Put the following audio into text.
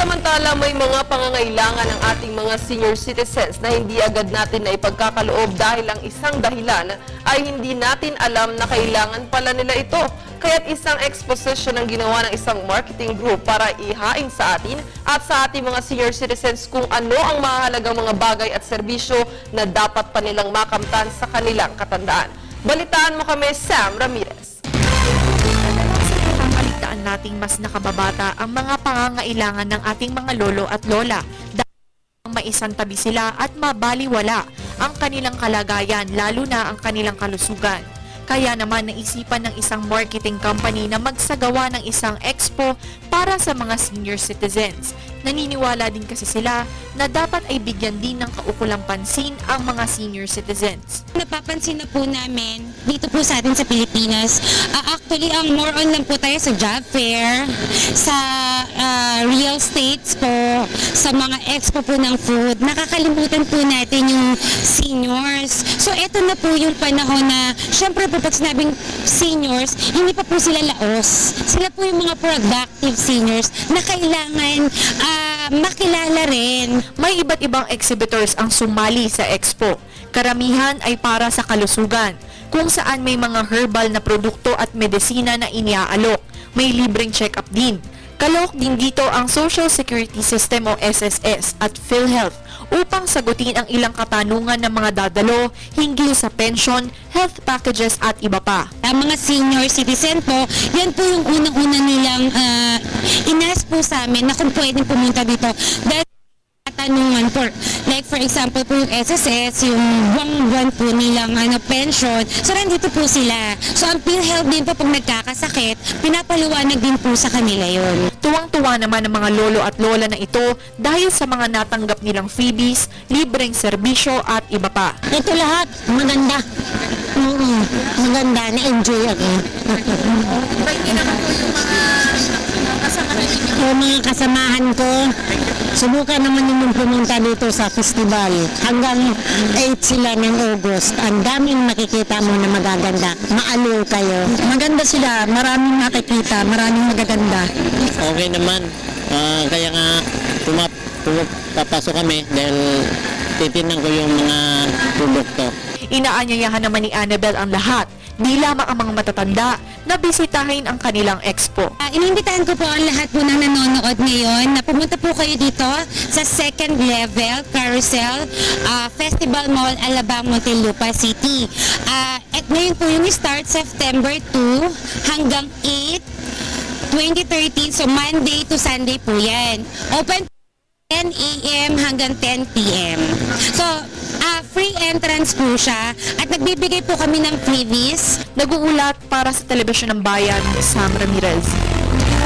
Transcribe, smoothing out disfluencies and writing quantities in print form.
Samantala, may mga pangangailangan ng ating mga senior citizens na hindi agad natin na ipagkakaloob dahil ang isang dahilan ay hindi natin alam na kailangan pala nila ito. Kaya't isang exposition ang ginawa ng isang marketing group para ihain sa atin at sa ating mga senior citizens kung ano ang mahalagang mga bagay at serbisyo na dapat pa nilang makamtan sa kanilang katandaan. Balitaan mo kami, Sam Ramirez. Kaligtaan nating mas nakababata ang mga pangangailangan ng ating mga lolo at lola dahil maisantabi sila at mabaliwala ang kanilang kalagayan, lalo na ang kanilang kalusugan. Kaya naman naisipan ng isang marketing company na magsagawa ng isang expo para sa mga senior citizens. Naniniwala din kasi sila na dapat ay bigyan din ng kaukulang pansin ang mga senior citizens. Napapansin na po namin dito po sa atin sa Pilipinas, actually ang more on lang po tayo sa job fair, sa real estates po, sa mga expo po ng food. Nakakalimutan po natin yung seniors. So eto na po yung panahon na, syempre po pag sinabing seniors, hindi pa po sila laos. Sila po yung mga productive seniors na kailangan makilala rin. May iba't ibang exhibitors ang sumali sa expo. Karamihan ay para sa kalusugan, kung saan may mga herbal na produkto at medisina na iniaalok. May libreng check-up din. Kalahok din dito ang Social Security System o SSS at PhilHealth upang sagutin ang ilang katanungan ng mga dadalo hinggil sa pension, health packages at iba pa. Ang mga senior citizen po, yan po yung unang-una nilang inas po sa amin na kung pwedeng pumunta dito. Dahil katanungan po, like for example po yung SSS, yung buwan-buwan po nilang pension, so nandito po sila. So ang PhilHealth din po pag nagkakasakit, pinapaliwanag din po sa kanila yun. Tuwang-tuwa naman ang mga lolo at lola na ito dahil sa mga natanggap nilang freebies, libreng serbisyo at iba pa. Ito lahat, maganda. Maganda, na-enjoy ako. Hindi naman po yung mga kasamahan ninyo. Yung mga kasamahan ko, subukan naman yung pumunta dito sa festival. Hanggang 8 sila ng August. Ang daming makikita mo na magaganda. Maaliw kayo. Maganda sila. Maraming makikita. Maraming magaganda. Okay naman. Kaya nga papasok kami dahil titignan ko yung mga produkto. Inaanyayahan naman ni Annabel ang lahat, di lamang ang mga matatanda, na bisitahin ang kanilang expo. Inimbitahan ko po ang lahat po ng nanonood ngayon na pumunta po kayo dito sa second level Carousel Festival Mall, Alabang, Muntinlupa City. At ngayon po yung start September 2 hanggang 8, 2013, so Monday to Sunday po yan. Open 10 a.m. hanggang 10 p.m. So, free entrance po siya at nagbibigay po kami ng freebies. Nag-uulat para sa Telebisyon ng Bayan, Sam Ramirez.